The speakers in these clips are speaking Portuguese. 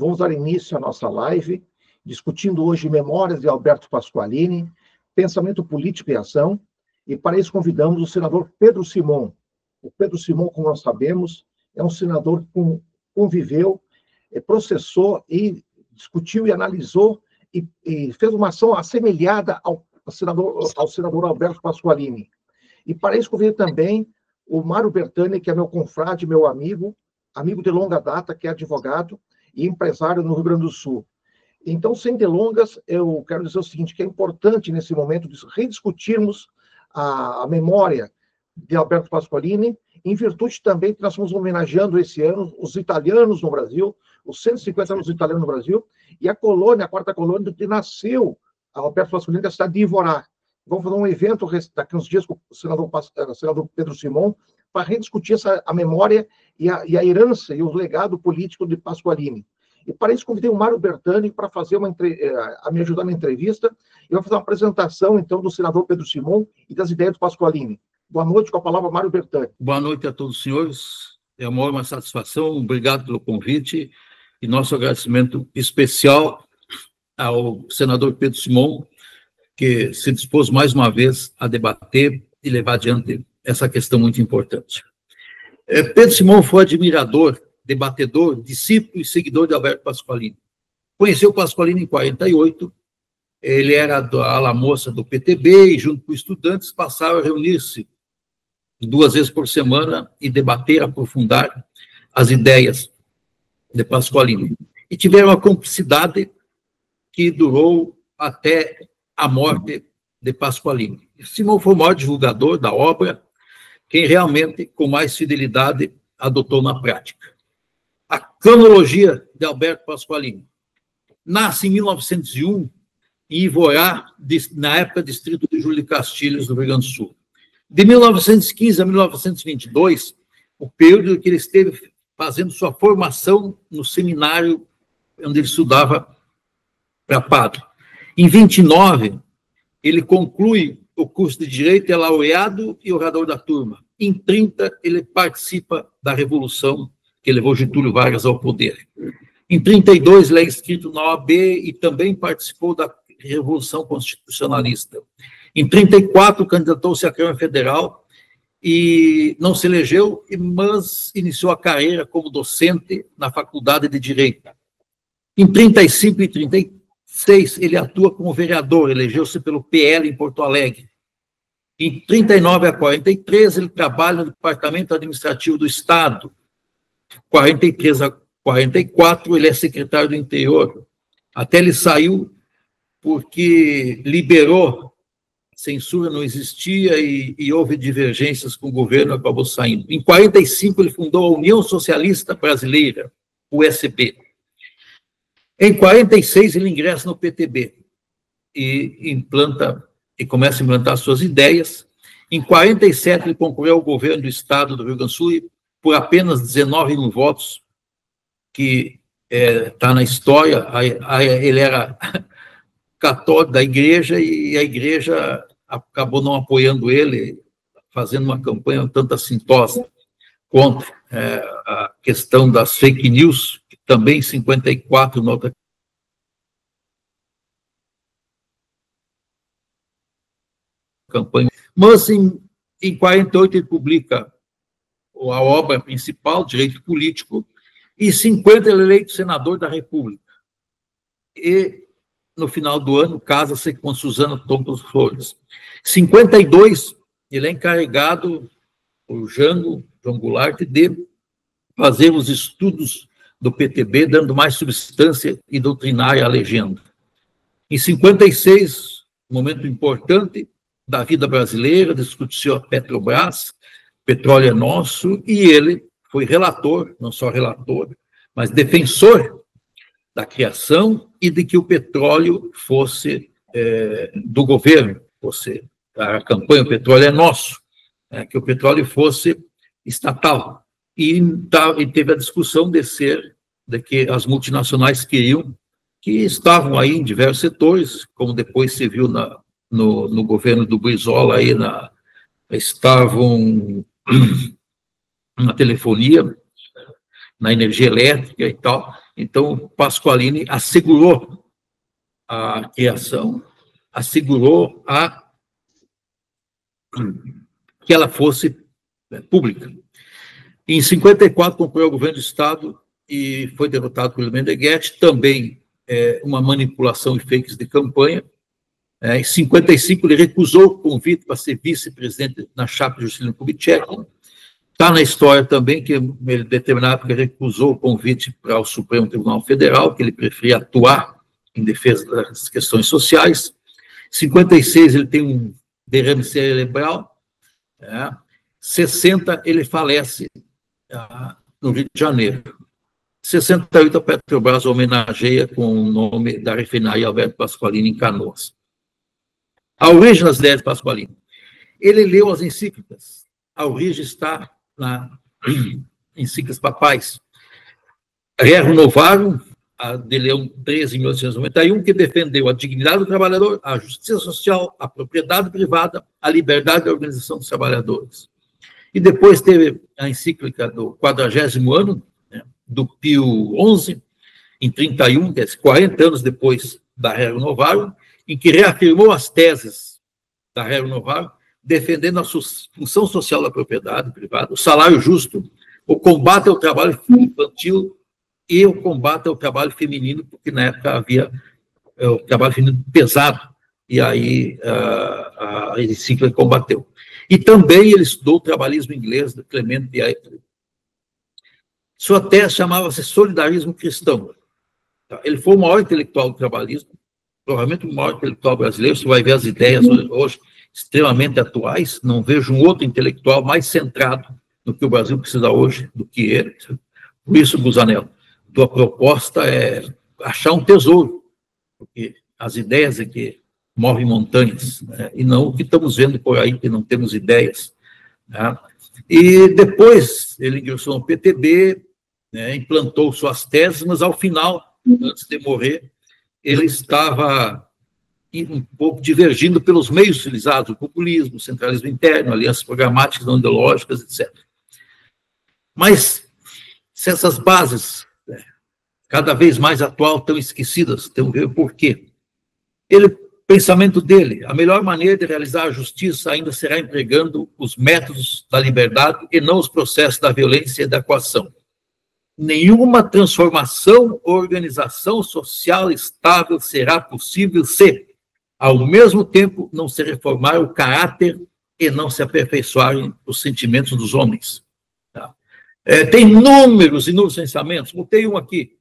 Vamos dar início à nossa live, discutindo hoje Memórias de Alberto Pasqualini, Pensamento Político e Ação, e para isso convidamos o senador Pedro Simon. O Pedro Simon, como nós sabemos, é um senador que conviveu, processou e discutiu e analisou e fez uma ação assemelhada ao senador Alberto Pasqualini. E para isso convidei também o Mário Bertani, que é meu confrade, meu amigo de longa data, que é advogado e empresário no Rio Grande do Sul. Então, sem delongas, eu quero dizer o seguinte, que é importante nesse momento rediscutirmos a memória de Alberto Pasqualini, em virtude também que nós estamos homenageando esse ano os italianos no Brasil, os 150 anos dos italianos no Brasil, e a quarta colônia que nasceu Alberto Pasqualini, da cidade de Ivorá. Vamos fazer um evento daqui a uns dias com o senador Pedro Simon para rediscutir a memória e a herança e o legado político de Pasqualini. E para isso convidei o Mário Bertani para fazer a me ajudar na entrevista e vai fazer uma apresentação, então, do senador Pedro Simon e das ideias do Pasqualini. Boa noite, com a palavra Mário Bertani. Boa noite a todos os senhores. É uma satisfação, obrigado pelo convite e nosso agradecimento especial ao senador Pedro Simon, que se dispôs mais uma vez a debater e levar adiante essa questão muito importante. Pedro Simon foi admirador, debatedor, discípulo e seguidor de Alberto Pasqualini. Conheceu Pasqualini em 48, ele era da ala moça do PTB e, junto com estudantes, passaram a reunir-se 2 vezes por semana e debater, aprofundar as ideias de Pasqualini. E tiveram uma cumplicidade que durou até a morte de Pasqualini. Simon foi o maior divulgador da obra, quem realmente, com mais fidelidade, adotou na prática. A cronologia de Alberto Pasqualini. Nasce em 1901, em Ivorá, na época distrito de Júlio de Castilhos, no Rio Grande do Sul. De 1915 a 1922, o período em que ele esteve fazendo sua formação no seminário onde ele estudava para padre. Em 29, ele conclui o curso de Direito, é laureado e orador da turma. Em 30, ele participa da Revolução que levou Getúlio Vargas ao poder. Em 32, ele é inscrito na OAB e também participou da Revolução Constitucionalista. Em 34, candidatou-se à Câmara Federal e não se elegeu, mas iniciou a carreira como docente na Faculdade de Direito. Em 35 e 36, ele atua como vereador, elegeu-se pelo PL em Porto Alegre. Em 39 a 43, ele trabalha no Departamento Administrativo do Estado. 43 a 44, ele é secretário do Interior. Até ele saiu porque liberou, censura não existia e houve divergências com o governo, acabou saindo. Em 45, ele fundou a União Socialista Brasileira, USB. Em 46, ele ingressa no PTB e começa a implantar suas ideias. Em 47, ele concorreu ao governo do Estado do Rio Grande do Sul e, por apenas 19 mil votos, que está na história, ele era católico da igreja e a igreja acabou não apoiando ele, fazendo uma campanha tanto assintosa contra a questão das fake news, que também em 54, na outra campanha. Mas em 48 ele publica a obra principal, Direito Político, e em 50 ele é eleito senador da República. E, no final do ano, casa-se com Suzana Campos Flores. Em 52, ele é encarregado, por João Goulart, de fazer os estudos do PTB, dando mais substância e doutrinária à legenda. Em 56, momento importante da vida brasileira, discutiu a Petrobras, petróleo é nosso, e ele foi relator, não só relator, mas defensor da criação e de que o petróleo fosse do governo, fosse a campanha O Petróleo é Nosso, que o petróleo fosse estatal. E teve a discussão de que as multinacionais queriam, que estavam aí em diversos setores, como depois se viu no governo do Brizola, aí estavam na telefonia, na energia elétrica e tal, Então, Pasqualini assegurou a criação, assegurou que ela fosse pública. Em 54, concorreu ao governo do Estado e foi derrotado pelo Meneghetti, também uma manipulação e fakes de campanha. Em 55, ele recusou o convite para ser vice-presidente na chapa de Juscelino Kubitschek. Está na história também que ele, determinado, porque recusou o convite para o Supremo Tribunal Federal, que ele preferia atuar em defesa das questões sociais. Em 56, ele tem um derrame cerebral. 60, ele falece no Rio de Janeiro. 68, a Petrobras homenageia com o nome da refinaria Alberto Pasqualini em Canoas. A origem das ideias de Pasqualini. Ele leu as encíclicas. A origem está na encíclicas papais. Rerum Novarum, de Leão XIII, em 1891, que defendeu a dignidade do trabalhador, a justiça social, a propriedade privada, a liberdade da organização dos trabalhadores. E depois teve a encíclica do 40º ano, do Pio XI, em 31, que é 40 anos depois da Rerum Novarum, em que reafirmou as teses da Rerum Novarum, defendendo a função social da propriedade privada, o salário justo, o combate ao trabalho infantil e o combate ao trabalho feminino, porque na época havia o trabalho feminino pesado, e aí a encíclica combateu. E também ele estudou o trabalhismo inglês, do Clement de Aitken. Sua tese chamava-se Solidarismo Cristão. Ele foi o maior intelectual do trabalhismo, provavelmente o maior intelectual brasileiro. Você vai ver as ideias hoje extremamente atuais. Não vejo um outro intelectual mais centrado no que o Brasil precisa hoje do que ele. Por isso, Busanello, tua proposta é achar um tesouro, porque as ideias é que movem montanhas, né? E não o que estamos vendo por aí, que não temos ideias. Né? E depois ele ingressou no PTB, né, implantou suas teses, mas ao final, antes de morrer, ele estava um pouco divergindo pelos meios utilizados, o populismo, o centralismo interno, alianças programáticas não ideológicas, etc. Mas, se essas bases, cada vez mais atual, estão esquecidas, tem que ver por quê. Pensamento dele, a melhor maneira de realizar a justiça ainda será empregando os métodos da liberdade e não os processos da violência e da coação. Nenhuma transformação ou organização social estável será possível se, ao mesmo tempo, não se reformar o caráter e não se aperfeiçoarem os sentimentos dos homens. Tá? Tem inúmeros pensamentos, botei um aqui.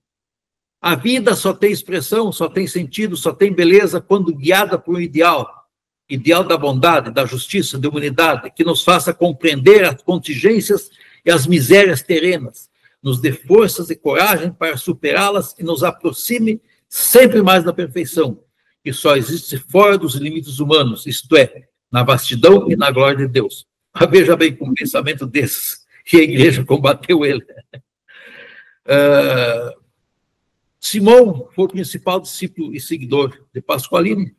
A vida só tem expressão, só tem sentido, só tem beleza quando guiada por um ideal da bondade, da justiça, da humanidade, que nos faça compreender as contingências e as misérias terrenas, nos dê forças e coragem para superá-las e nos aproxime sempre mais da perfeição, que só existe fora dos limites humanos, isto é, na vastidão e na glória de Deus. Mas veja bem, com um pensamento desses, que a igreja combateu ele. Simão foi o principal discípulo e seguidor de Pasqualini,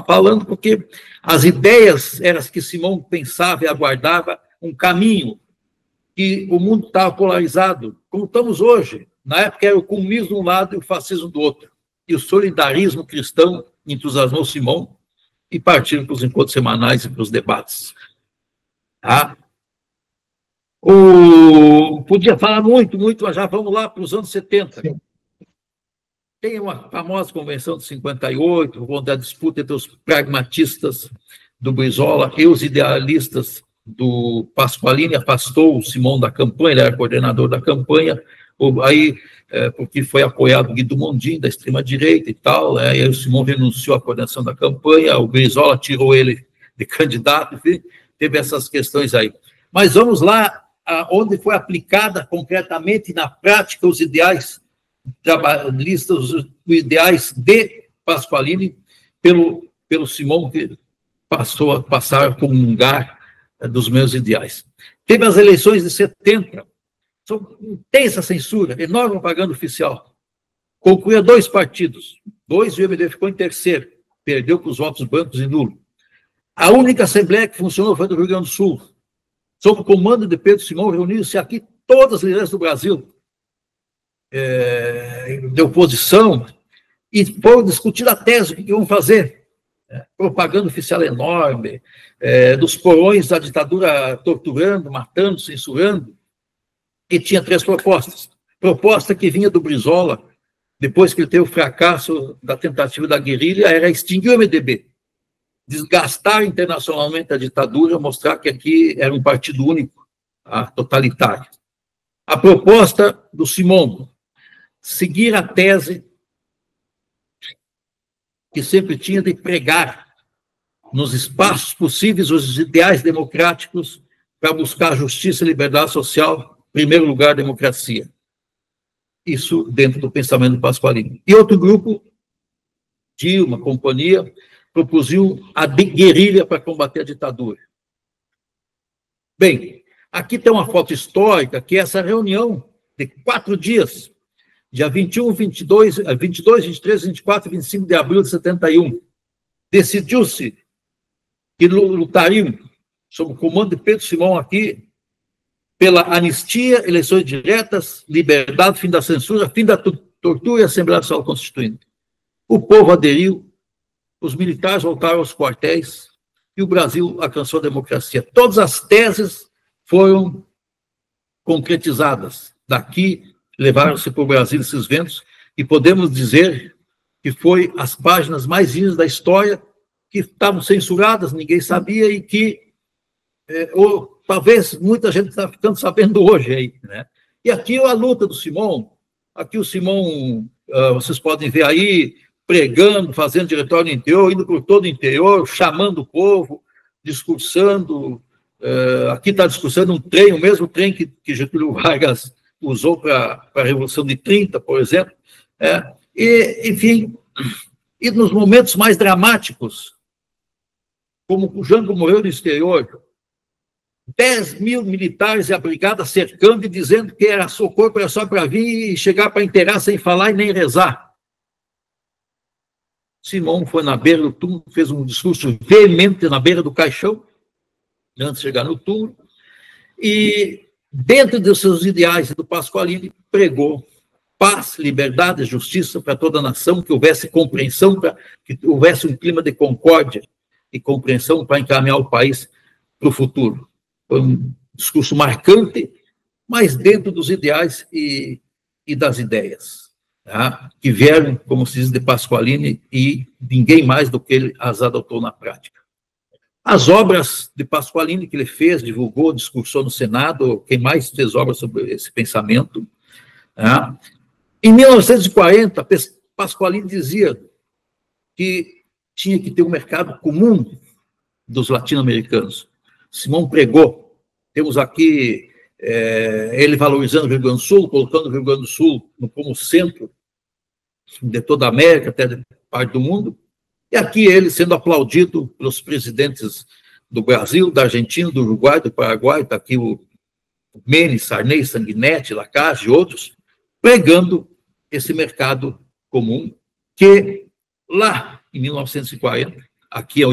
falando porque as ideias eram as que Simão pensava e aguardava um caminho, que o mundo estava polarizado, como estamos hoje. Na época era o comunismo de um lado e o fascismo do outro. E o solidarismo cristão entusiasmou Simão e partiram para os encontros semanais e para os debates. Tá? Podia falar muito, mas já vamos lá para os anos 70. Sim. Tem uma famosa convenção de 58, onde a disputa entre os pragmatistas do Brizola e os idealistas do Pasqualini afastou o Simão da campanha, ele era coordenador da campanha, porque foi apoiado o Guido Mondin, da extrema-direita e tal, aí o Simão renunciou à coordenação da campanha, o Brizola tirou ele de candidato, enfim, teve essas questões aí. Mas vamos lá, onde foi aplicada concretamente na prática os ideais trabalhistas, os ideais de Pasqualini pelo Simão, que passaram a comungar dos meus ideais. Teve as eleições de 70, intensa censura, enorme propaganda oficial. Concluía 2 partidos, 2 e o MDB ficou em terceiro, perdeu com os votos brancos e nulo. A única assembleia que funcionou foi do Rio Grande do Sul. Sob o comando de Pedro Simão, reuniram-se aqui todas as lideranças do Brasil. de oposição, e foram discutir a tese, o que iam fazer. Propaganda oficial enorme, dos porões da ditadura torturando, matando, censurando, e tinha 3 propostas. Proposta que vinha do Brizola, depois que ele teve o fracasso da tentativa da guerrilha, era extinguir o MDB, desgastar internacionalmente a ditadura, mostrar que aqui era um partido único, totalitário. A proposta do Simão, seguir a tese que sempre tinha de pregar nos espaços possíveis os ideais democráticos para buscar justiça e liberdade social, em primeiro lugar, democracia. Isso dentro do pensamento do Pasqualini. E outro grupo, Dilma, companhia, propusiu a guerrilha para combater a ditadura. Bem, aqui tem uma foto histórica, que é essa reunião de 4 dias, dia 21, 22, 23, 24 e 25 de abril de 71. Decidiu-se que lutariam, sob o comando de Pedro Simão aqui, pela anistia, eleições diretas, liberdade, fim da censura, fim da tortura e Assembleia Nacional Constituinte. O povo aderiu, os militares voltaram aos quartéis e o Brasil alcançou a democracia. Todas as teses foram concretizadas. Daqui, levaram-se para o Brasil esses ventos e podemos dizer que foi as páginas mais lindas da história que estavam censuradas, ninguém sabia e que talvez muita gente está ficando sabendo hoje aí, né? E aqui a luta do Simão, aqui o Simão, vocês podem ver aí, pregando, fazendo diretório no interior, indo por todo o interior, chamando o povo, discursando, aqui está discursando um trem, o mesmo trem que Getúlio Vargas usou para a Revolução de 30, por exemplo, e, enfim, e nos momentos mais dramáticos, como o Jango morreu no exterior, 10 mil militares e a brigada cercando e dizendo que era socorro, era só para vir e chegar para enterrar sem falar e nem rezar. Simão foi na beira do túmulo, fez um discurso veemente na beira do caixão, antes de chegar no túmulo, e dentro dos seus ideais do Pasqualini, pregou paz, liberdade, justiça para toda a nação, que houvesse compreensão, que houvesse um clima de concórdia e compreensão para encaminhar o país para o futuro. Foi um discurso marcante, mas dentro dos ideais e das ideias, tá? Que vieram, como se diz, de Pasqualini, e ninguém mais do que ele as adotou na prática. As obras de Pasqualini que ele fez, divulgou, discursou no Senado, quem mais fez obras sobre esse pensamento, tá? Em 1940, Pasqualini dizia que tinha que ter um mercado comum dos latino-americanos. Simão pregou. Temos aqui ele valorizando o Rio Grande do Sul, colocando o Rio Grande do Sul como centro de toda a América, até de parte do mundo. E aqui ele sendo aplaudido pelos presidentes do Brasil, da Argentina, do Uruguai, do Paraguai, está aqui o Menem, Sarney, Sanguinetti, Lacage e outros, pregando esse mercado comum que lá em 1940, aqui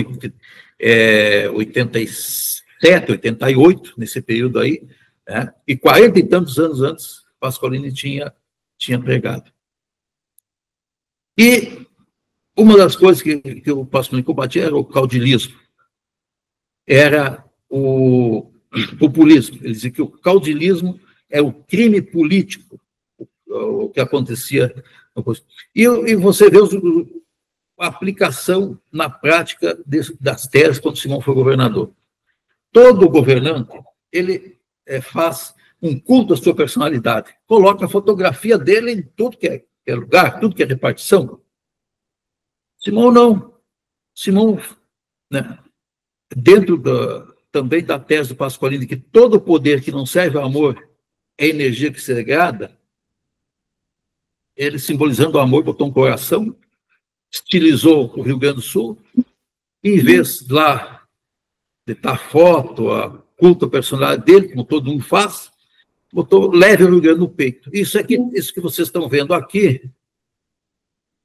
é 87, 88, nesse período aí, né? E 40 e tantos anos antes, Pasqualini tinha pregado. E uma das coisas que o Pasqualini combatia era o caudilismo, era o populismo. Ele dizia que o caudilismo é o crime político, o que acontecia. E você vê a aplicação na prática das teses quando Simão foi governador. Todo governante, ele faz um culto à sua personalidade, coloca a fotografia dele em tudo que é lugar, tudo que é repartição. Simão não. Simão, né, dentro também da tese do Pasqualini, que todo poder que não serve ao amor é energia que se degrada, ele, simbolizando o amor, botou um coração, estilizou o Rio Grande do Sul, e em vez lá de estar foto, a culto à personalidade dele, como todo mundo faz, botou leve o Rio Grande no peito. Isso que vocês estão vendo aqui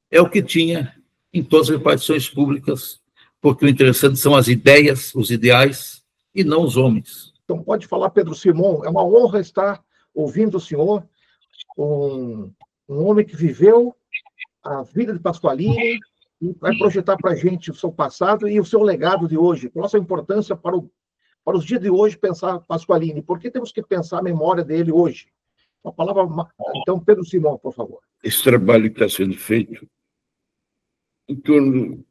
é o que tinha em todas as repartições públicas, porque o interessante são as ideias, os ideais, e não os homens. Então, pode falar, Pedro Simão, é uma honra estar ouvindo o senhor. um homem que viveu a vida de Pasqualini e vai projetar para a gente o seu passado e o seu legado de hoje. Qual a sua importância para os dias de hoje pensar Pasqualini? Por que temos que pensar a memória dele hoje? Uma palavra. Então, Pedro Simão, por favor. Esse trabalho que está sendo feito em torno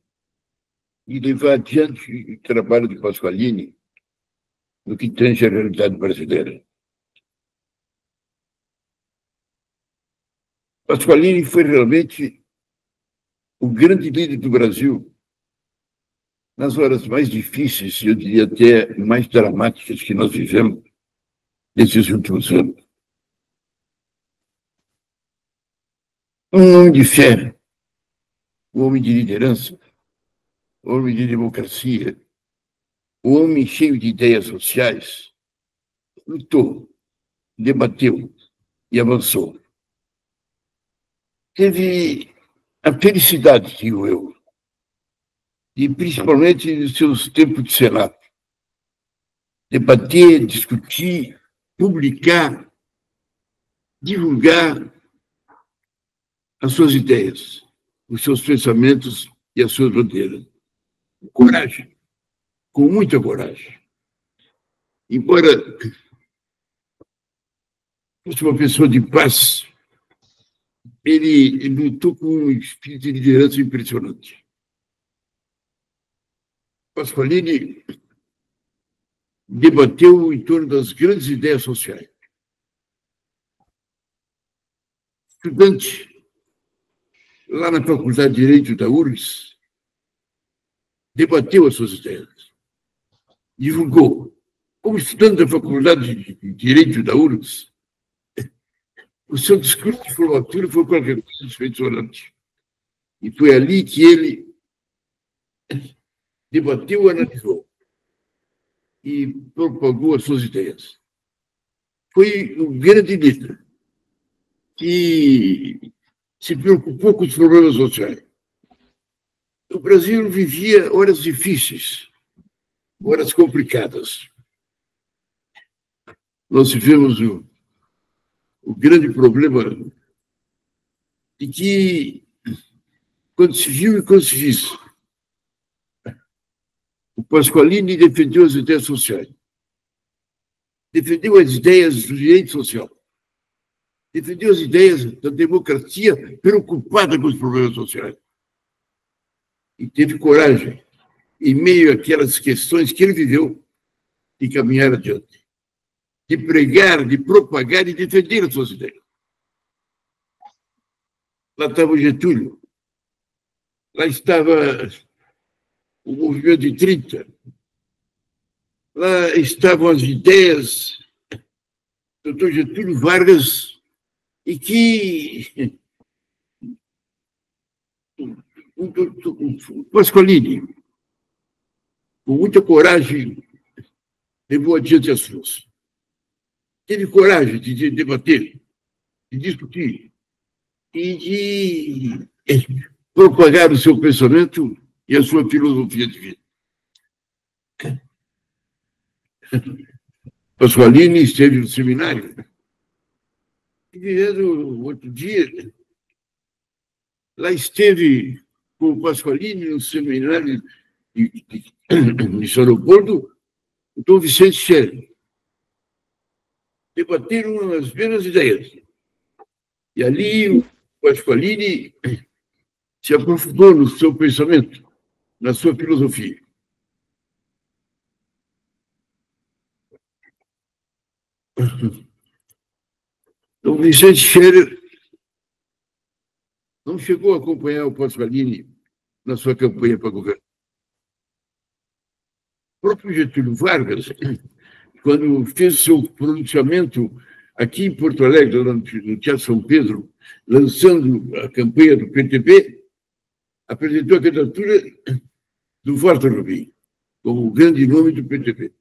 de levar adiante o trabalho de Pasqualini no que tange a realidade brasileira. Pasqualini foi realmente o grande líder do Brasil nas horas mais difíceis, eu diria até mais dramáticas que nós vivemos nesses últimos anos. Um homem de fé, um homem de liderança, um homem de democracia, um homem cheio de ideias sociais, lutou, debateu e avançou. Teve a felicidade, digo eu, e principalmente nos seus tempos de Senado, debater, discutir, publicar, divulgar as suas ideias, os seus pensamentos e as suas bandeiras. Coragem, com muita coragem. Embora fosse uma pessoa de paz, ele lutou com um espírito de liderança impressionante. Pasqualini debateu em torno das grandes ideias sociais. Estudante, lá na Faculdade de Direito da URGS, debateu as suas ideias, divulgou. Como estudante da Faculdade de Direito da URGS, o seu discurso de formatura foi qualquer coisa impressionante. E foi ali que ele debateu, analisou e propagou as suas ideias. Foi um grande líder que se preocupou com os problemas sociais. O Brasil vivia horas difíceis, horas complicadas. Nós tivemos o grande problema de que, quando se viu e quando se disse, o Pasqualini defendeu as ideias sociais, defendeu as ideias do direito social, defendeu as ideias da democracia preocupada com os problemas sociais. E teve coragem, em meio àquelas questões que ele viveu, de caminhar adiante, de pregar, de propagar e defender as suas ideias. Lá estava o Getúlio, lá estava o movimento de 30, lá estavam as ideias do Dr. Getúlio Vargas, e que o Pasqualini, com muita coragem, levou adiante as suas. Teve coragem de debater, de discutir e de propagar o seu pensamento e a sua filosofia de vida. Pasqualini esteve no seminário. E vivendo outro dia, lá esteve com o Pasqualini no seminário de São Leopoldo, o Dom Vicente Scherer. Debateram as mesmas ideias. E ali o Pasqualini se aprofundou no seu pensamento, na sua filosofia. Então, Vicente Scherer não chegou a acompanhar o Pasqualini na sua campanha para governo. O próprio Getúlio Vargas, quando fez seu pronunciamento aqui em Porto Alegre, no Teatro São Pedro, lançando a campanha do PTB, apresentou a candidatura do Walter Rubim como o grande nome do PTB.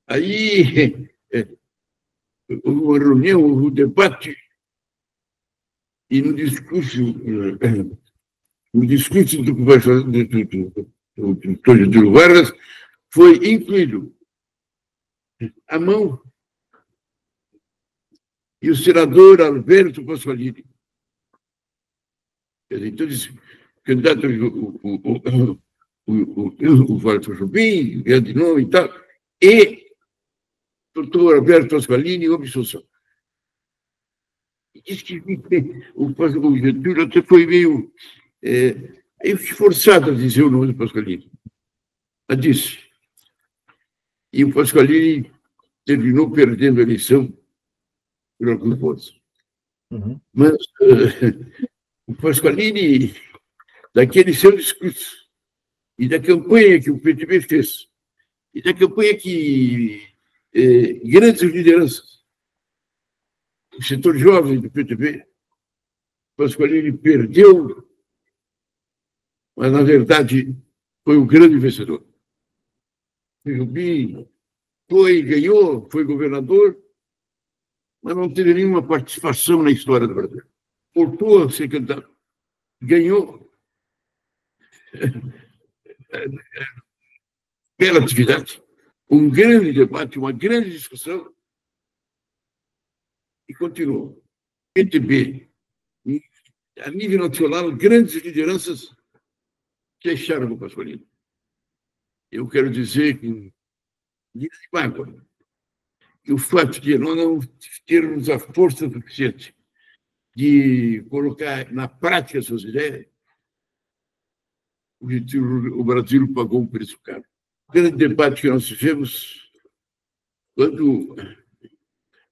Aí houve uma reunião, houve um debate, e no discurso do Getúlio Vargas foi incluído a mão e o senador Alberto Pasqualini. Então, disse, candidato o Walter Jobim, grande nome e tal, e o doutor Alberto Pasqualini, obstrução. Diz que o Getúlio até foi meio esforçado a dizer o nome do Pasqualini. Mas disse. E o Pasqualini terminou perdendo a eleição por alguns votos. Uhum. Mas o Pasqualini, daquele seu discurso, e da campanha que o PTB fez, e da campanha que grandes lideranças, o setor jovem do PTB, Pasqualini perdeu, mas, na verdade, foi um grande vencedor. O Jobim ganhou, foi governador, mas não teve nenhuma participação na história do Brasil. Voltou a ser candidato, ganhou bela atividade, um grande debate, uma grande discussão, e continuou. PTB, a nível nacional, grandes lideranças fecharam com o Pasqualini. Eu quero dizer que o fato de nós não termos a força suficiente de colocar na prática suas ideias, o Brasil pagou um preço caro. O grande debate que nós tivemos quando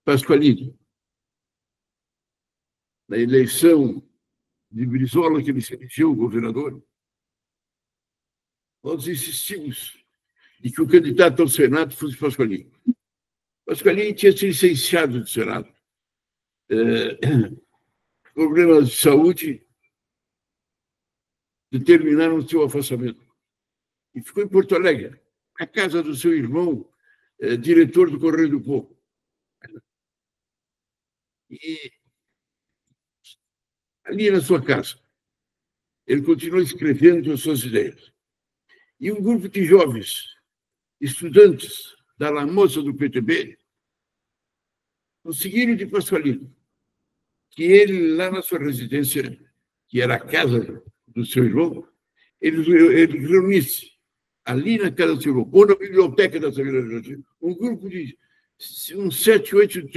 Pasqualini, na eleição de Brizola, que ele se elegeu governador, nós insistimos de que o candidato ao Senado fosse Pasqualini. Pasqualini tinha sido licenciado do Senado. Problemas de saúde determinaram o seu afastamento. E ficou em Porto Alegre, na casa do seu irmão, diretor do Correio do Povo. E ali na sua casa, ele continuou escrevendo as suas ideias. E um grupo de jovens, estudantes da La Moça do PTB, conseguiram de Pasqualini que ele, lá na sua residência, que era a casa do seu irmão, ele reunisse ali na casa do seu irmão, ou na biblioteca da Sagrada Família, um grupo de uns 7, 8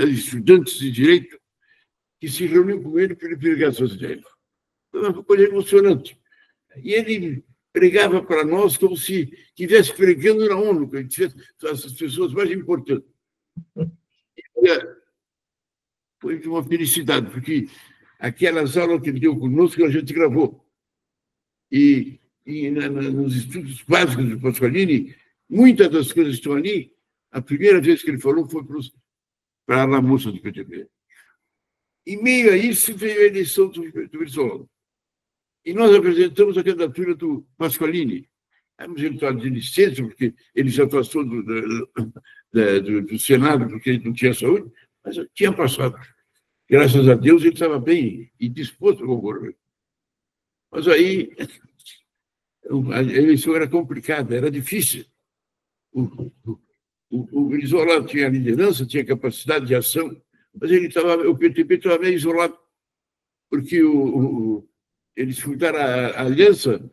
estudantes de direito que se reuniu com ele para ele pregar suas ideias. Foi uma coisa emocionante. E ele pregava para nós como se estivesse pregando na ONU, que tivesse as pessoas mais importantes. Foi uma felicidade, porque aquelas aulas que ele deu conosco, a gente gravou. E nos estudos básicos do Pasqualini, muitas das coisas que estão ali, a primeira vez que ele falou foi para a moça do PTB. Em meio a isso, veio a eleição do Brizola. E nós apresentamos a candidatura do Pasqualini. Vamos entrar de licença, porque ele já passou do Senado, porque ele não tinha saúde, mas tinha passado. Graças a Deus, ele estava bem e disposto a concorrer. Mas aí, a eleição era complicada, era difícil. O Brizola tinha liderança, tinha capacidade de ação, mas o PTB estava meio isolado, porque eles fundaram a aliança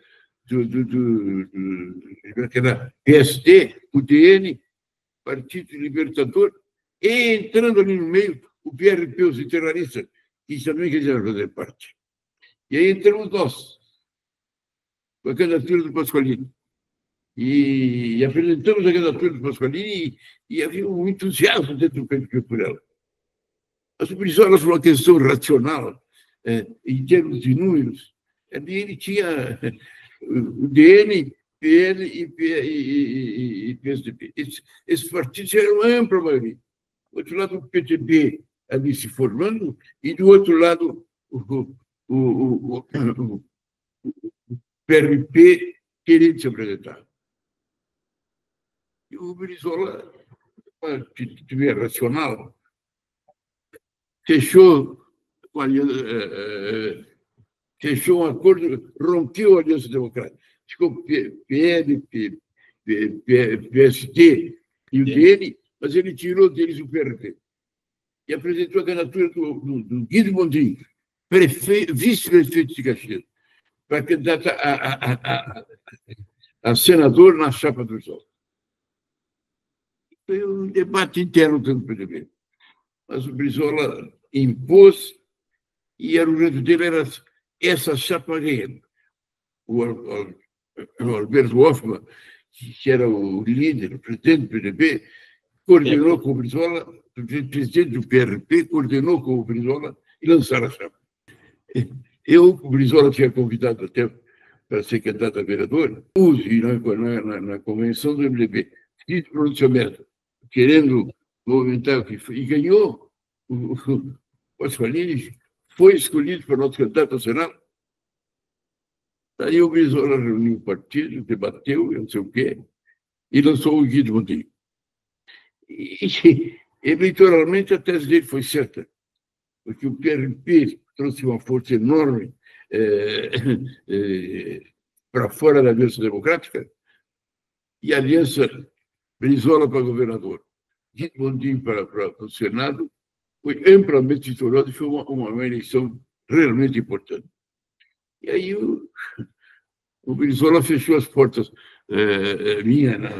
daquela PSD, UDN, Partido Libertador, e entrando ali no meio, o PRP, os internalistas, que também queriam fazer parte. E aí entramos nós, com a candidatura do Pasqualini. E apresentamos a candidatura do Pasqualini e havia um entusiasmo dentro do PTB por ela. Mas o Brizola foi uma questão racional, em termos de números. Ele tinha o DN, PL e PSDB. Esses partidos eram uma ampla maioria. Do outro lado, o PTB ali se formando, e do outro lado, o PRP querendo se apresentar. E o Brizola, que tiver racional, fechou um acordo, rompeu a Aliança Democrática. Ficou PL, PSD e o DN, mas ele tirou deles o PRP. e apresentou a candidatura do Guido Mondin, vice-prefeito de Caxias, para candidato a senador na chapa do Brizola. Foi um debate interno dentro do PTB. Mas o Brizola impôs, e o argumento dele era essa chapa ganhando. O Alberto Hoffmann, que era o líder, o presidente do PTB, coordenou com o Brizola, o presidente do PRP, coordenou com o Brizola e lançaram a chapa. O Brizola tinha convidado até para ser candidato a vereador, na convenção do MDB, fiz pronunciamento, querendo movimentar o que foi, e ganhou. O Pasqualini foi escolhido para nosso candidato ao Senado. Daí o Brizola reuniu o partido, debateu, não sei o quê, e lançou o Guido Mondin. E, eleitoralmente, a tese dele foi certa, porque o PRP trouxe uma força enorme para fora da Aliança Democrática, e a Aliança Brizola para governador, Guido Mondin para o Senado, foi amplamente vitoriosa e foi uma eleição realmente importante. E aí o Brizola fechou as portas minha na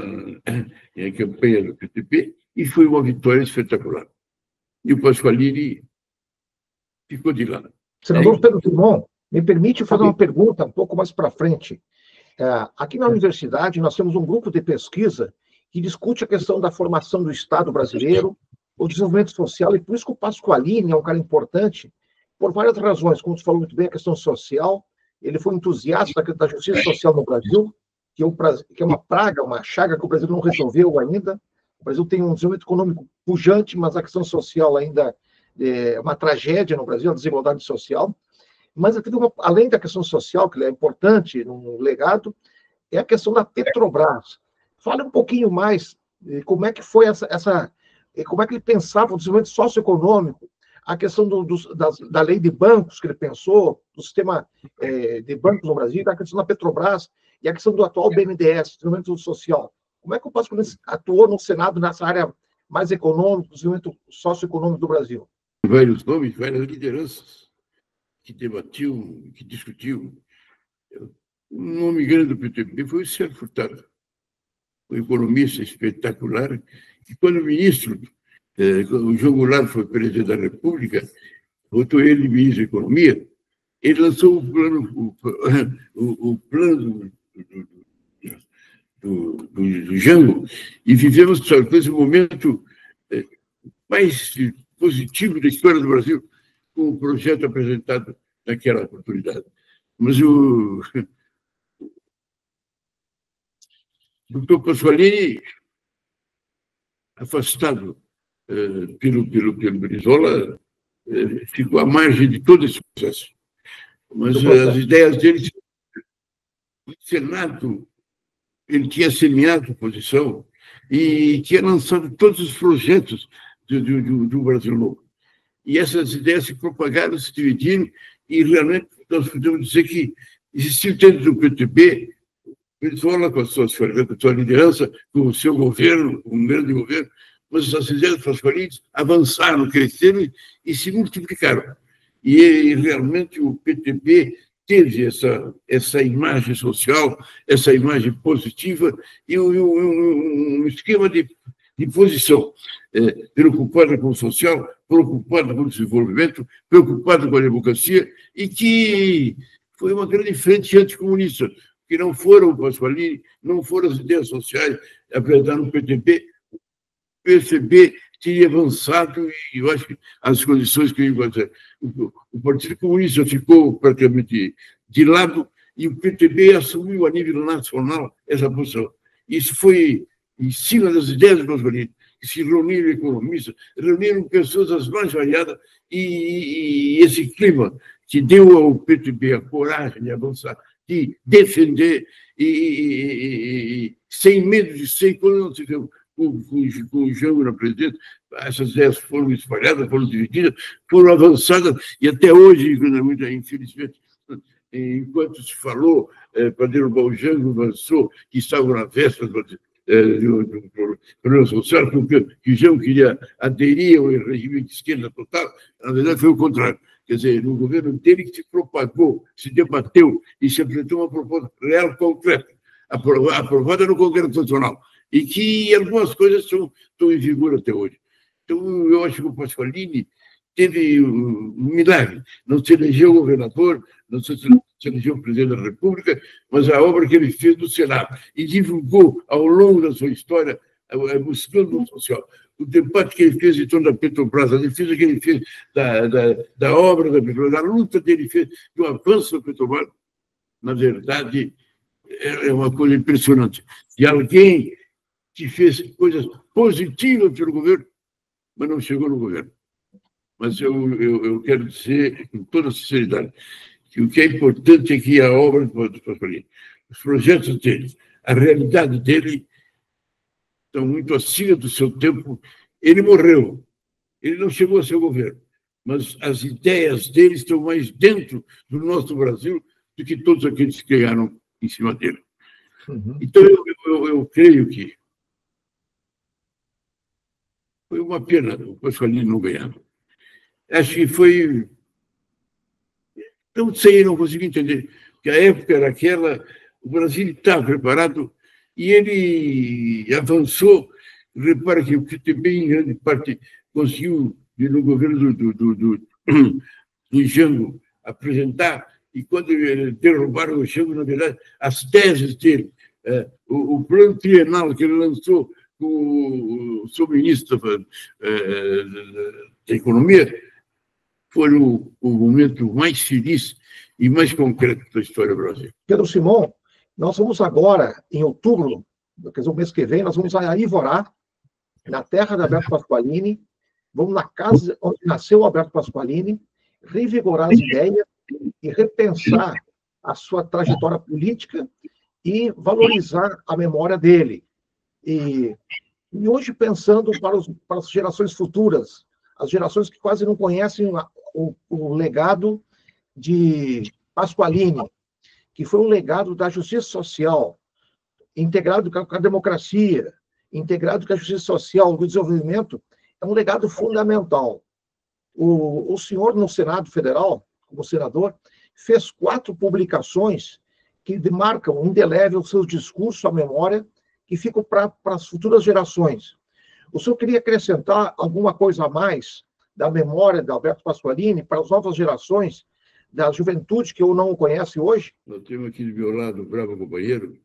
campanha do PTB e foi uma vitória espetacular. E o Pasqualini ficou de lado. Senador Pedro Simon, me permite fazer uma pergunta um pouco mais para frente. Aqui na universidade, nós temos um grupo de pesquisa que discute a questão da formação do Estado brasileiro, o desenvolvimento social, e por isso que o Pasqualini é um cara importante, por várias razões. Como você falou muito bem, a questão social, ele foi entusiasta da justiça social no Brasil, que é uma praga, uma chaga que o Brasil não resolveu ainda. O Brasil tem um desenvolvimento econômico pujante, mas a questão social ainda é uma tragédia no Brasil, a desigualdade social. Mas além da questão social, que é importante no legado, é a questão da Petrobras. Fale um pouquinho mais como é que foi como é que ele pensava o desenvolvimento socioeconômico, a questão da lei de bancos que ele pensou, do sistema de bancos no Brasil, a questão da Petrobras e a questão do atual BNDES, desenvolvimento social. Como é que o Pasqualini atuou no Senado nessa área mais econômica, do desenvolvimento socioeconômico do Brasil? Vários nomes, várias lideranças que debatiam, que discutiam. Um nome grande do PTB foi o Sérgio Furtado, um economista espetacular, que quando o ministro, o João Goulart foi presidente da República, votou ele ministro da Economia, ele lançou o plano do Jango, e vivemos esse momento mais positivo da história do Brasil, com o projeto apresentado naquela oportunidade. Mas o doutor Pasqualini, afastado pelo Brizola, ficou à margem de todo esse processo. Mas as ideias dele, o Senado, ele tinha semeado oposição e tinha lançado todos os projetos do Brasil Novo. E essas ideias se propagaram, se dividiram, e realmente nós podemos dizer que existiu dentro do PTB, Brizola com a sua liderança, com o seu governo, um grande governo, mas as ideias pasqualines avançaram, cresceram e se multiplicaram. E realmente o PTB teve essa imagem social, essa imagem positiva e um esquema de posição, preocupada com o social, preocupada com o desenvolvimento, preocupada com a democracia, e que foi uma grande frente anticomunista, que não foram o Pasqualini, não foram as ideias sociais apresentadas no PTB, o PCB teria avançado, e eu acho que as condições que o Partido Comunista ficou praticamente de lado, e o PTB assumiu a nível nacional essa posição. Isso foi em cima das ideias do Pasqualini, que se reuniram economistas, reuniram pessoas as mais variadas, e esse clima que deu ao PTB a coragem de avançar, de defender, e sem medo de ser, quando não se viu com o Jango na presidência, essas ideias foram espalhadas, foram divididas, foram avançadas, e até hoje, infelizmente, enquanto se falou para derrubar o Jango, avançou, que estavam na véspera do problema social, porque o João queria aderir ao regime de esquerda total. Na verdade, foi o contrário. Quer dizer, no governo dele que se propagou, se debateu e se apresentou uma proposta real, concreta, aprovada no Congresso Nacional, e que algumas coisas estão em vigor até hoje. Então, eu acho que o Pasqualini teve um milagre. Não se elegeu governador, não se elegeu presidente da República, mas a obra que ele fez no Senado e divulgou ao longo da sua história, buscando o social. O debate que ele fez em torno da Petrobras, a defesa que ele fez da obra da Petrobras, a luta que ele fez do avanço da Petrobras, na verdade, é uma coisa impressionante. E alguém que fez coisas positivas pelo governo, mas não chegou no governo. Mas eu quero dizer, com toda sinceridade, que o que é importante é que a obra do Pasqualini, os projetos dele, a realidade dele, estão muito acima do seu tempo. Ele morreu, ele não chegou a ser governo, mas as ideias dele estão mais dentro do nosso Brasil do que todos aqueles que ganharam em cima dele. Uhum. Então, eu creio que foi uma pena o Pasqualini não ganhar. Acho que foi... Não sei, não consegui entender, porque a época era aquela, o Brasil estava preparado e ele avançou. Repara que o PTB, em grande parte, conseguiu, no governo do Jango, apresentar, e quando derrubaram o Jango, na verdade, as teses dele, o plano trienal que ele lançou com o seu ministro da Economia, foi o momento mais feliz e mais concreto da história do Brasil. Pedro Simão, nós vamos agora, em outubro, quer dizer, o mês que vem, nós vamos a Ivorá, na terra de Alberto Pasqualini, vamos na casa onde nasceu o Alberto Pasqualini, revigorar as ideias e repensar a sua trajetória política e valorizar a memória dele. E hoje, pensando para as gerações futuras, as gerações que quase não conhecem o legado de Pasqualini, que foi um legado da justiça social, integrado com a democracia, integrado com a justiça social, do desenvolvimento, é um legado fundamental. O senhor, no Senado Federal, como senador, fez 4 publicações que marcam indelével o seu discurso, a memória, que ficam para as futuras gerações. O senhor queria acrescentar alguma coisa a mais da memória de Alberto Pasqualini para as novas gerações, da juventude que eu não conhece hoje? Nós temos aqui do meu lado, o bravo companheiro,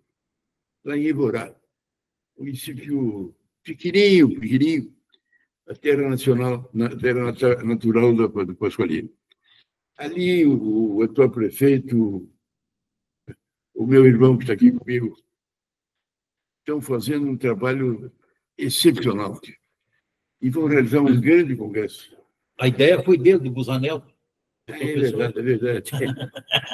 lá em Ivorá, município pequenininho, a terra nacional, terra natural do Pasqualini. Ali, o atual prefeito, o meu irmão que está aqui comigo, estão fazendo um trabalho excepcional e vão realizar um grande congresso. A ideia foi dele, do Busanel. É verdade, é verdade.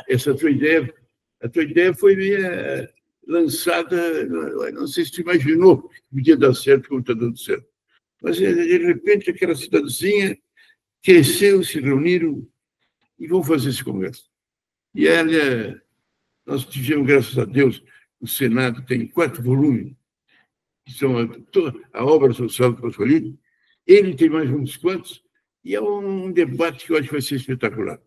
Essa tua ideia foi minha lançada, não sei se tu imaginou que podia dar certo como está dando certo. Mas, de repente, aquela cidadezinha cresceu, se reuniram e vão fazer esse congresso. E, olha, nós tivemos, graças a Deus, o Senado tem 4 volumes, que são a obra social do Pasqualini. Ele tem mais uns quantos, e é um debate que eu acho que vai ser espetacular.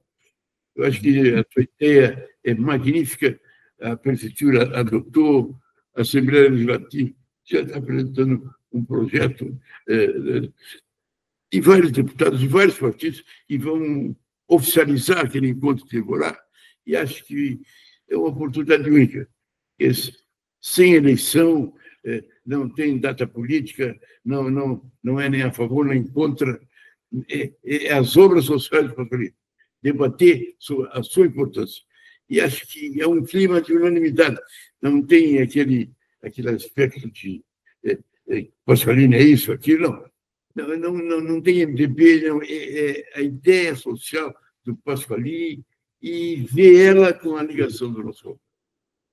Eu acho que a tua ideia é magnífica, a Prefeitura adotou, a Assembleia Legislativa já está apresentando um projeto, e vários deputados de vários partidos que vão oficializar aquele encontro de Ivorá, e acho que é uma oportunidade única. Sem eleição, não tem data política, não é nem a favor nem contra, as obras sociais do Pasqualini, debater sobre a sua importância. E acho que é um clima de unanimidade, não tem aquele aspecto de Pasqualini é isso, aquilo, não tem MDB, não, a ideia social do Pasqualini e ver ela com a ligação do nosso povo.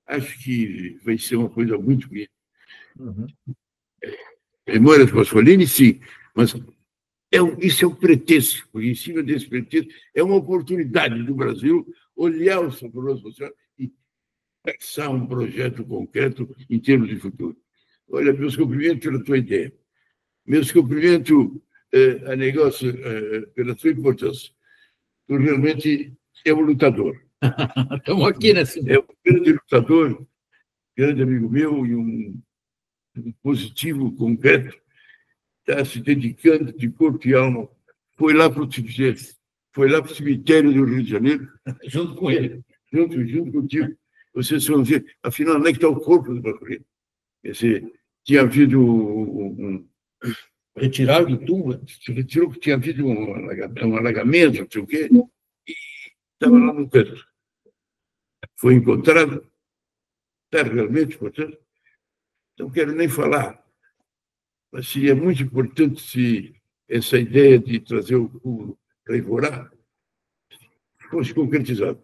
Acho que vai ser uma coisa muito bonita. Uhum. Memória do Pasqualini, sim, mas isso é um pretexto, porque em cima desse pretexto é uma oportunidade do Brasil olhar o seu problema social e traçar um projeto concreto em termos de futuro. Olha, meus cumprimentos pela tua ideia. Meus cumprimentos a negócio pela tua importância. Tu realmente é um lutador. Estamos aqui, né, Simão? É um grande lutador, grande amigo meu e um positivo, concreto, está se dedicando de corpo e alma. Foi lá para o cemitério do Rio de Janeiro, Junto com ele. junto contigo. Vocês vão ver, afinal, onde é que está o corpo do Pasqualini? Quer dizer, tinha havido Retiraram do túmulo. retirou que tinha havido um alagamento, não sei o quê, e estava lá no canto. Foi encontrado, está realmente encontrado. Não quero nem falar, mas seria muito importante se essa ideia de trazer o para Ivorá fosse concretizada.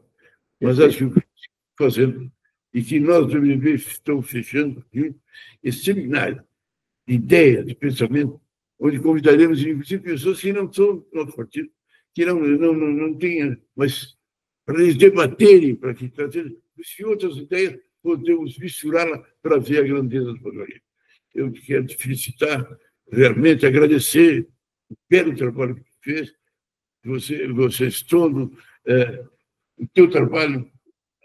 Mas acho que o que estamos fazendo, e que nós do MDB estamos fechando esse seminário de ideia, de pensamento, onde convidaremos, inclusive, pessoas que não são do nosso partido, que não tenham, mas para eles debaterem, para que trazerem outras ideias, podemos misturá-la para ver a grandeza do Pasqualini. Eu quero te felicitar, realmente agradecer pelo trabalho que fez, vocês todos, o teu trabalho,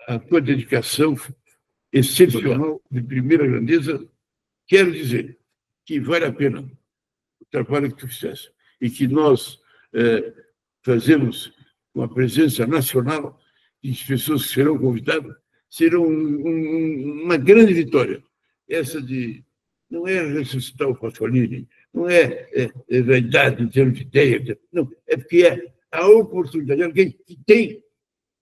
a tua dedicação excepcional, de primeira grandeza. Quero dizer que vale a pena o trabalho que tu fizeste e que nós fazemos com a presença nacional e as pessoas que serão convidadas, serão uma grande vitória. Essa de não é ressuscitar o Pasqualini, não é verdade em termos de ideia, não, é porque é a oportunidade. Alguém que tem,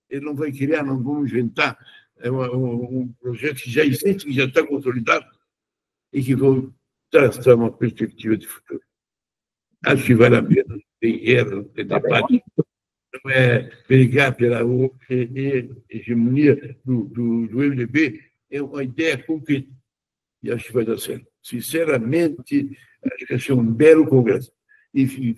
ele não vai criar, não vamos inventar um projeto que já existe, que já está consolidado e que vão traçar uma perspectiva de futuro. Acho que vale a pena, tem guerra, não tem debate, não é brigar pela hegemonia do MDB, é uma ideia concreta e acho que vai dar certo. Sinceramente, acho que vai ser um belo congresso. E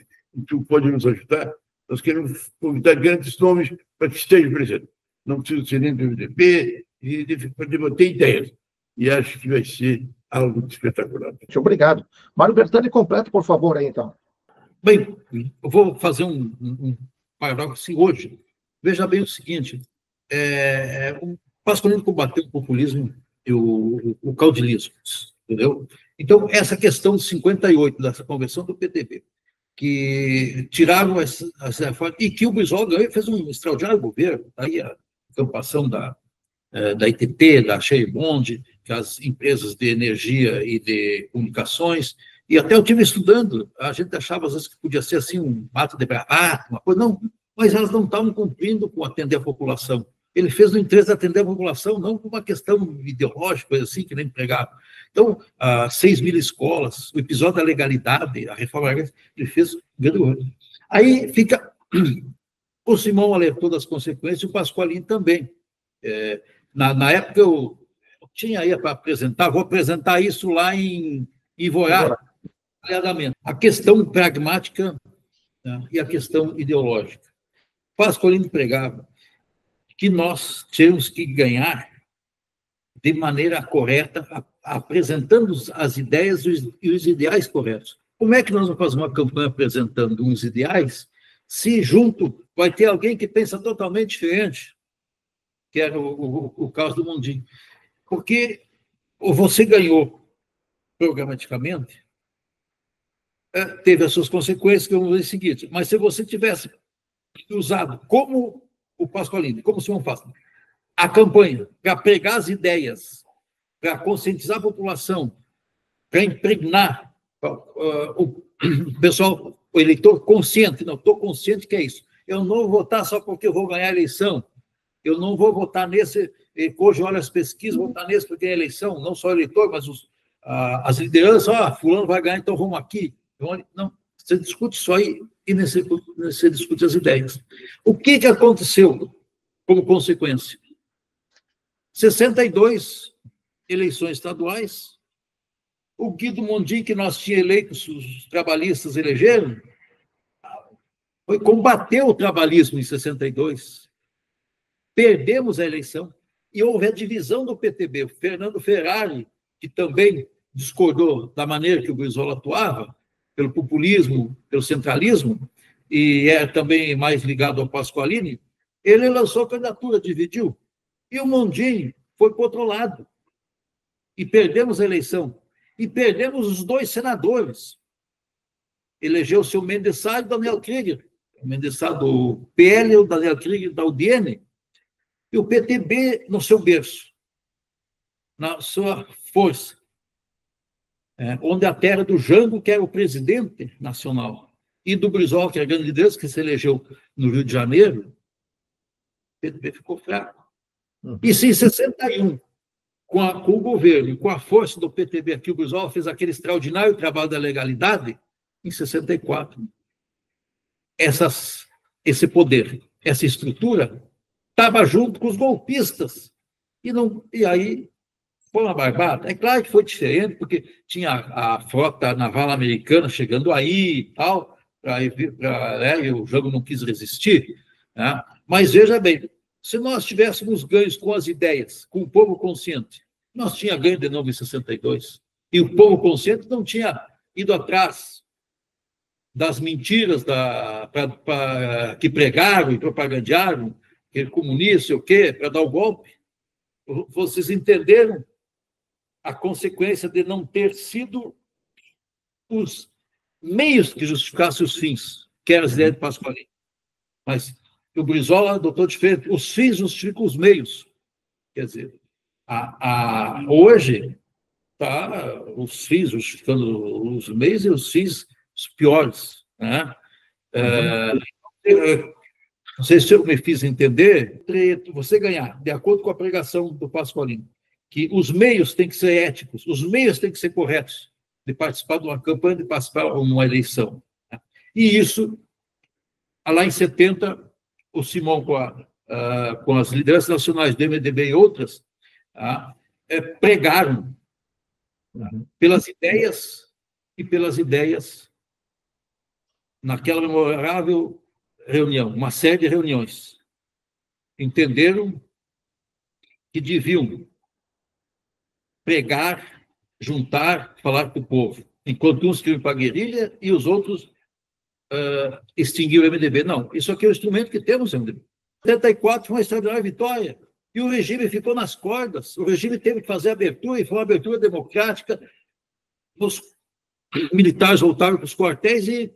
tu pode nos ajudar. Nós queremos convidar grandes nomes para que estejam presentes. Não precisa ser nem do MDB, para debater ideias. E acho que vai ser algo espetacular. Muito obrigado. Mário Bertani, completa, por favor, aí, então. Bem, eu vou fazer um parágrafo assim hoje. Veja bem o seguinte, o Pasqualini combateu o populismo e o caudilismo, entendeu? Então, essa questão de 58, dessa convenção do PTB, que tiraram essa reforma, e que o Brizola fez um extraordinário governo, aí a campação da ITT, da Cheibond, que as empresas de energia e de comunicações, e até eu estive estudando, a gente achava às vezes que podia ser assim um ato de bravata, uma coisa, não, mas elas não estavam cumprindo com atender a população. Ele fez no interesse de atender a população, não por uma questão ideológica, coisa assim, que nem pregava. Então, 6.000 escolas, o episódio da legalidade, a reforma legal, ele fez grande coisa. Aí fica, o Simão alertou das consequências, e o Pasqualini também. Na época eu tinha aí para apresentar, vou apresentar isso lá em Ivorá, a questão pragmática, né, e a questão ideológica. Pasqualini pregava que nós temos que ganhar de maneira correta, apresentando as ideias e os ideais corretos. Como é que nós vamos fazer uma campanha apresentando uns ideais se junto vai ter alguém que pensa totalmente diferente, que era o caso do Mondinho? Porque você ganhou programaticamente, teve as suas consequências, que eu vou dizer o seguinte, mas se você tivesse usado como o Pasqualini, como o Simão faz, a campanha para pregar as ideias, para conscientizar a população, para impregnar o pessoal, o eleitor consciente, não, estou consciente que é isso. Eu não vou votar só porque eu vou ganhar a eleição, eu não vou votar nesse, hoje olha as pesquisas, vou votar nesse porque é eleição, não só o eleitor, mas as lideranças, fulano vai ganhar, então vamos aqui. Não, você discute isso aí e você discute as ideias. O que aconteceu como consequência? 62 eleições estaduais, o Guido Mondin, que nós tínhamos eleitos, os trabalhistas elegeram, foi combater o trabalhismo em 62. Perdemos a eleição e houve a divisão do PTB. O Fernando Ferrari, que também discordou da maneira que o Brizola atuava, pelo populismo, pelo centralismo, e é também mais ligado ao Pasqualini, ele lançou a candidatura, dividiu. E o Mondin foi para o outro lado. E perdemos a eleição. E perdemos os 2 senadores. Elegeu o seu Mendes Sá e o Daniel Krieger. O Mendes Sá do PL, o Daniel Krieger da UDN. E o PTB no seu berço, na sua força. Onde a terra do Jango, que era o presidente nacional, e do Brizola, que era a grande liderança, que se elegeu no Rio de Janeiro, o PTB ficou fraco. E se em 61, com o governo e com a força do PTB aqui, o Brizola fez aquele extraordinário trabalho da legalidade, em 64, esse poder, essa estrutura, estava junto com os golpistas. E aí foi uma barbada. É claro que foi diferente, porque tinha a frota naval americana chegando aí e tal, e o Jango não quis resistir. Né? Mas veja bem, se nós tivéssemos ganhos com as ideias, com o povo consciente, nós tínhamos ganho de novo em 62. E o povo consciente não tinha ido atrás das mentiras que pregaram e propagandearam, que é comunista, sei o quê, para dar o golpe. Vocês entenderam a consequência de não ter sido os meios que justificassem os fins, que era as ideias de Pasqualini. Mas o Brizola adotou diferente. Os fins justificam os meios. Quer dizer, hoje está os fins justificando os meios e os fins os piores. Né? Não sei se eu me fiz entender. Você ganhar, de acordo com a pregação do Pasqualini, que os meios têm que ser éticos, os meios têm que ser corretos de participar de uma campanha, de participar de uma eleição. Né? E isso, lá em 70, o Simão, com as lideranças nacionais do MDB e outras, pregaram pelas ideias naquela memorável reunião, uma série de reuniões. Entenderam que deviam pregar, juntar, falar com o povo, enquanto uns queriam para a guerrilha e os outros extinguiram o MDB. Não, isso aqui é o instrumento que temos no MDB. 74 foi uma extraordinária vitória, e o regime ficou nas cordas, o regime teve que fazer abertura, e foi uma abertura democrática, os militares voltaram para os quartéis e,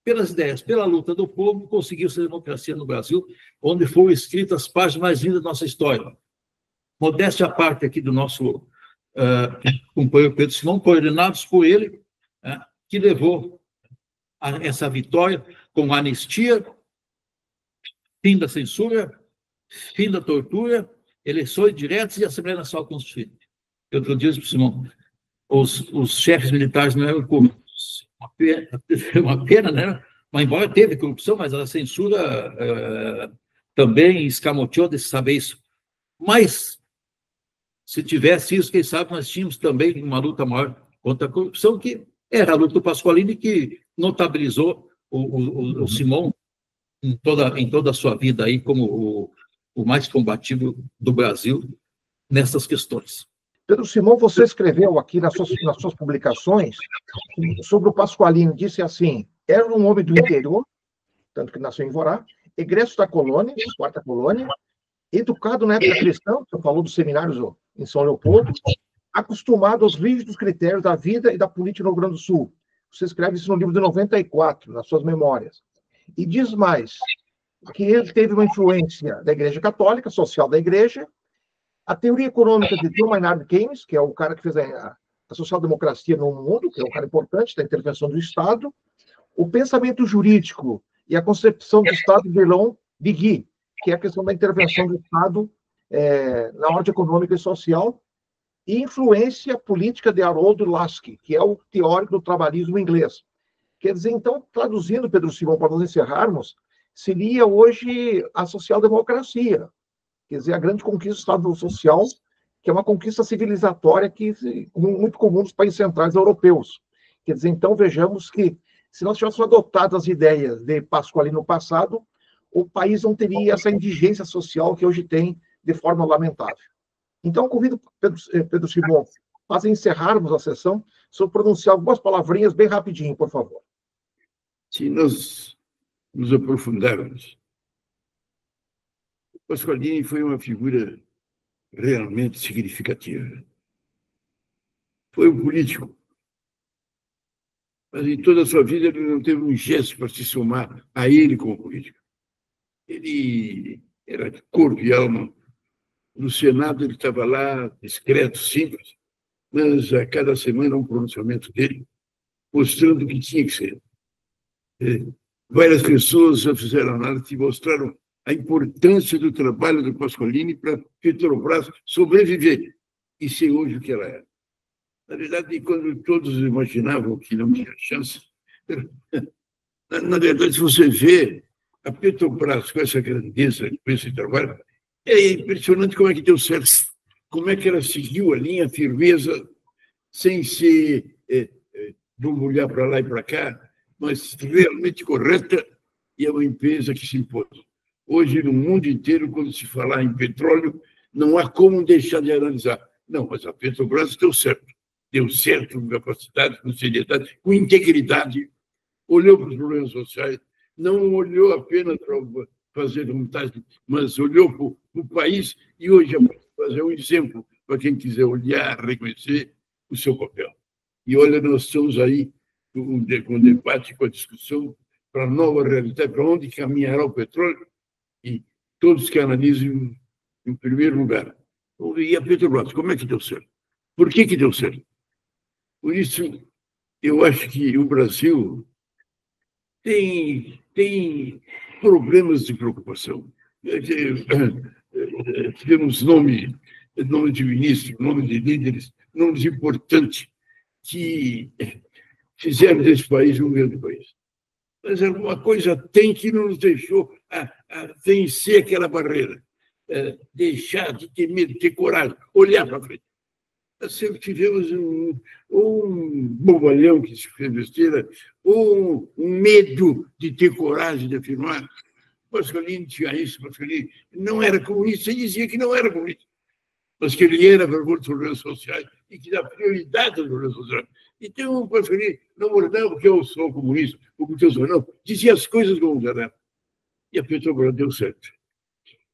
pelas ideias, pela luta do povo, conseguiu-se a democracia no Brasil, onde foram escritas as páginas mais lindas da nossa história. Modéstia à parte aqui do nosso companheiro Pedro Simão, coordenados por ele, que levou a essa vitória com anistia, fim da censura, fim da tortura, eleições diretas e Assembleia Nacional Constituinte. Outro dia, Simão, os chefes militares não eram corruptos. Uma pena, né? Mas, embora teve corrupção, mas a censura também escamoteou de saber isso. Mas, se tivesse isso, quem sabe nós tínhamos também uma luta maior contra a corrupção, que era a luta do Pasqualini, que notabilizou o Simão em toda a sua vida aí como o mais combativo do Brasil nessas questões. Pedro Simão, você escreveu aqui nas suas publicações sobre o Pasqualini, disse assim: era um homem do interior, tanto que nasceu em Vorá, egresso da colônia, quarta colônia, educado na época cristã, você falou dos seminários em São Leopoldo, acostumado aos rígidos critérios da vida e da política no Rio Grande do Sul. Você escreve isso no livro de 94, nas suas memórias. E diz mais, que ele teve uma influência da Igreja Católica, social da Igreja, a teoria econômica de John Maynard Keynes, que é o cara que fez a social-democracia no mundo, que é um cara importante da intervenção do Estado, o pensamento jurídico e a concepção do Estado de Leon Vigui, que é a questão da intervenção do Estado na ordem econômica e social, e influência política de Harold Laski, que é o teórico do trabalhismo inglês. Quer dizer, então, traduzindo, Pedro Simão, para nós encerrarmos, seria hoje a social-democracia, quer dizer, a grande conquista do Estado social, que é uma conquista civilizatória muito comum nos países centrais europeus. Quer dizer, então, vejamos que, se nós tivéssemos adotado as ideias de Pasqualini no passado, o país não teria essa indigência social que hoje tem de forma lamentável. Então, convido Pedro Simão fazem encerrarmos a sessão, se eu pronunciar algumas palavrinhas bem rapidinho, por favor. Se nós nos aprofundarmos, Pasqualini foi uma figura realmente significativa. Foi um político, mas em toda a sua vida ele não teve um gesto para se somar a ele como político. Ele era de corpo e alma. No Senado ele estava lá, discreto, simples, mas a cada semana um pronunciamento dele, mostrando o que tinha que ser. Várias pessoas já fizeram análise e mostraram a importância do trabalho do Pasqualini para Petrobras sobreviver e ser hoje o que ela é. Na verdade, quando todos imaginavam que não tinha chance, na verdade, se você vê a Petrobras com essa grandeza, com esse trabalho, é impressionante como é que deu certo, como é que ela seguiu a linha, a firmeza, sem se borbulhar para lá e para cá, mas realmente correta, e é uma empresa que se impôs. Hoje, no mundo inteiro, quando se falar em petróleo, não há como deixar de analisar. Não, mas a Petrobras deu certo. Deu certo com capacidade, com seriedade, com integridade, olhou para os problemas sociais, não olhou apenas para fazer vontade, mas olhou para o país e hoje vai fazer um exemplo para quem quiser olhar, reconhecer o seu papel. E olha, nós estamos aí com o debate, com a discussão para a nova realidade, para onde caminhará o petróleo, e todos que analisem, em primeiro lugar, e a Petrobras, como é que deu certo? Por que deu certo? Por isso, eu acho que o Brasil tem problemas de preocupação. Temos nome de ministro, nome de líderes, nomes importantes que fizeram desse país um grande país. Mas alguma coisa tem que nos deixou a vencer aquela barreira, deixar de ter medo, ter coragem, olhar para frente. Nós sempre tivemos um bobalhão que se fez besteira, um medo de ter coragem de afirmar. Pasqualini tinha isso, Pasqualini não era comunista, ele dizia que não era comunista, mas que ele era a favor dos problemas sociais e que dá prioridade aos problemas sociais. Então, o Pasqualini não mordava porque eu sou comunista, ou porque eu sou não, dizia as coisas como eram. E a Petrobras deu certo.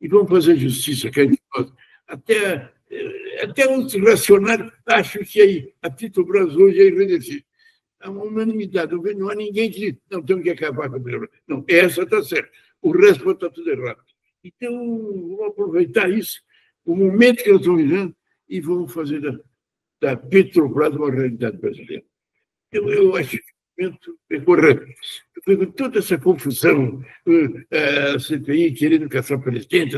E vamos fazer justiça, que a gente faz. Até os reacionários acham que a Petrobras hoje é envelhecida. É uma unanimidade. Não há ninguém que diz, não, temos que acabar com a Petrobras. Não, essa está certa. O resto pode estar tudo errado. Então, vamos aproveitar isso, o momento que nós estamos vivendo, e vamos fazer da Petrobras uma realidade brasileira. Eu acho que o momento é correto. Com toda essa confusão, a CPI querendo caçar presidente,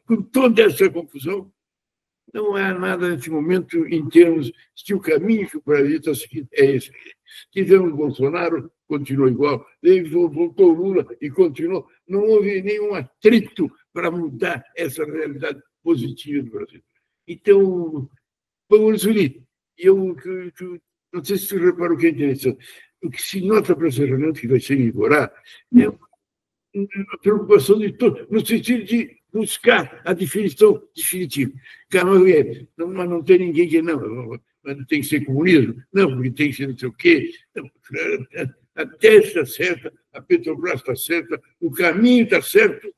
com toda essa confusão, não há nada nesse momento em termos de o caminho que o Brasil está seguindo é esse. Tivemos Bolsonaro, continuou igual, voltou Lula e continuou. Não houve nenhum atrito para mudar essa realidade positiva do Brasil. Então, vamos unir. Eu não sei se você reparou o que é interessante. O que se nota para essa reunião que vai ser em Iborá é a preocupação de todos, no sentido de buscar a definição definitiva. Mas não tem ninguém que não tem que ser comunismo, não, porque tem que ser não sei o quê. A tese está certa, a Petrobras está certa, o caminho está certo,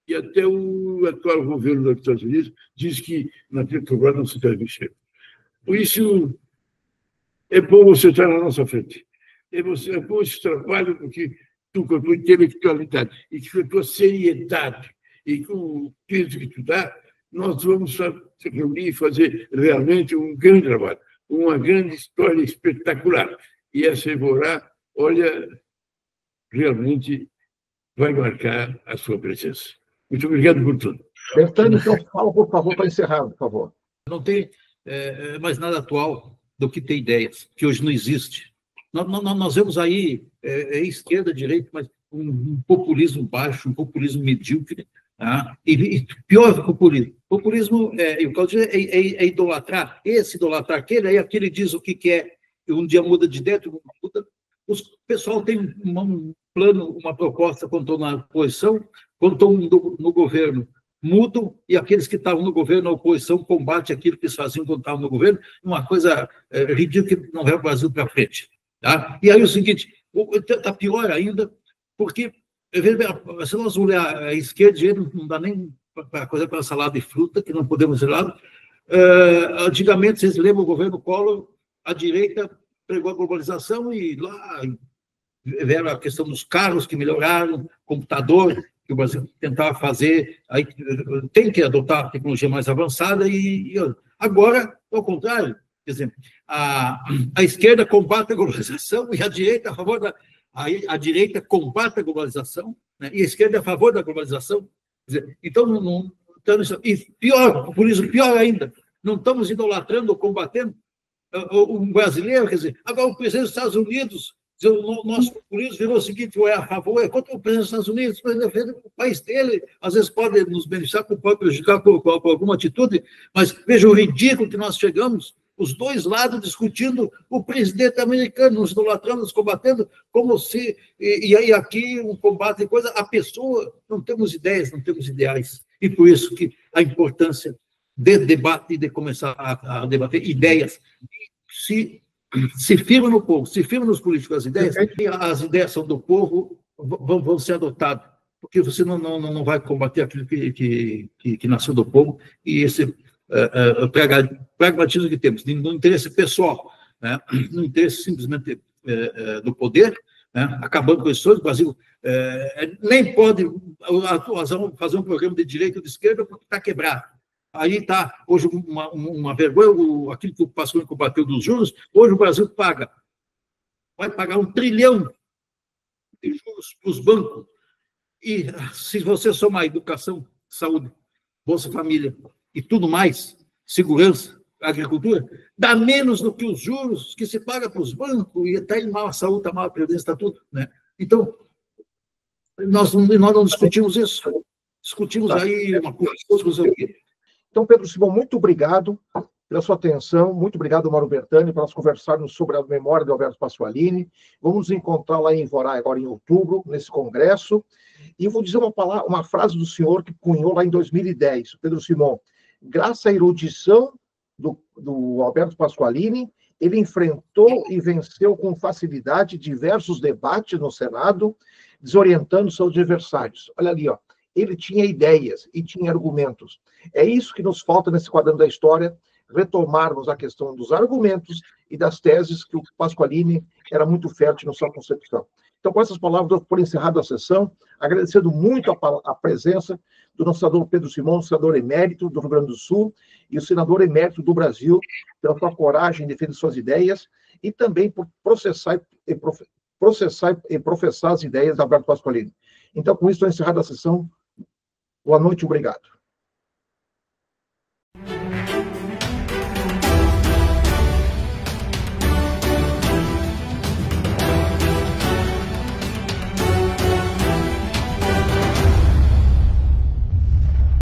e até o atual governo dos Estados Unidos diz que na Petrobras não se deve mexer. Por isso, é bom você estar na nossa frente. É bom esse trabalho, porque tu, com a tua intelectualidade e com a tua seriedade e com o peso que tu dá, nós vamos se reunir e fazer realmente um grande trabalho, uma grande história espetacular. E essa Iborá, olha, realmente vai marcar a sua presença. Muito obrigado por tudo. Bertani, então, fala, por favor, para encerrar, por favor. Não tem mais nada atual do que ter ideias, que hoje não existe. Nós vemos aí esquerda, direita, mas um populismo baixo, um populismo medíocre, tá? E pior do populismo. Populismo, o Claudio é idolatrar, esse idolatrar aquele, aí aquele diz o que quer, um dia muda de ideia, outro muda. O pessoal tem um plano, uma proposta quando estão na oposição, quando estão no governo, mudam e aqueles que estavam no governo, a oposição, combate aquilo que eles faziam quando estavam no governo, uma coisa ridícula que não leva o Brasil para frente. Tá? E aí o seguinte, está pior ainda, porque se nós olhar a esquerda, não dá nem para coisa para salada de fruta, que não podemos ser lado. Antigamente, vocês lembram o governo Collor, a direita pregou a globalização e lá veio a questão dos carros que melhoraram, computador, que o Brasil tentava fazer, aí tem que adotar a tecnologia mais avançada e agora, ao contrário, quer dizer, a esquerda combate a globalização e a direita a favor a direita combate a globalização, né, e a esquerda a favor da globalização. Quer dizer, então, e pior, por isso, pior ainda, não estamos idolatrando ou combatendo o brasileiro, quer dizer, agora o presidente dos Estados Unidos, o nosso populismo virou o seguinte, ou é a favor, ou é contra o presidente dos Estados Unidos, o presidente defende o país dele, às vezes pode nos beneficiar, pode prejudicar por alguma atitude, mas veja o ridículo que nós chegamos, os dois lados discutindo o presidente americano, nos idolatrando, nos combatendo, como se, e aí aqui um combate, coisa, a pessoa, não temos ideias, não temos ideais, e por isso que a importância de debate, de começar a debater ideias, se firma no povo, se firma nos políticos as ideias são do povo, vão ser adotadas, porque você não vai combater aquilo que nasceu do povo, e esse pragmatismo que temos, no interesse pessoal, né, no interesse simplesmente do poder, né, acabando com isso, o Brasil nem pode fazer um programa de direita ou de esquerda porque está quebrado. Aí está, hoje, uma vergonha, aquilo que o Pascoal combateu dos juros, hoje o Brasil vai pagar 1 trilhão de juros para os bancos. E se você somar educação, saúde, Bolsa Família e tudo mais, segurança, agricultura, dá menos do que os juros que se paga para os bancos, e está em má saúde, está mal a previdência, está tudo. Né? Então, nós não discutimos isso. Discutimos aí uma coisa aqui. Então, Pedro Simão, muito obrigado pela sua atenção, muito obrigado, Mauro Bertani, para nós conversarmos sobre a memória de Alberto Pasqualini. Vamos nos encontrar lá em Vorá, agora em outubro, nesse congresso, e vou dizer uma frase do senhor que cunhou lá em 2010, Pedro Simão. Graças à erudição do Alberto Pasqualini, ele enfrentou e venceu com facilidade diversos debates no Senado, desorientando seus adversários. Olha ali, ó. Ele tinha ideias e tinha argumentos. É isso que nos falta nesse quadrante da história, retomarmos a questão dos argumentos e das teses que o Pasqualini era muito fértil na sua concepção. Então, com essas palavras, eu por encerrado a sessão, agradecendo muito a presença do nosso senador Pedro Simão, senador emérito do Rio Grande do Sul, e o senador emérito do Brasil, pela sua coragem em defender suas ideias, e também por processar e professar as ideias da Alberto Pasqualini. Então, com isso, estou encerrado a sessão. Boa noite, obrigado.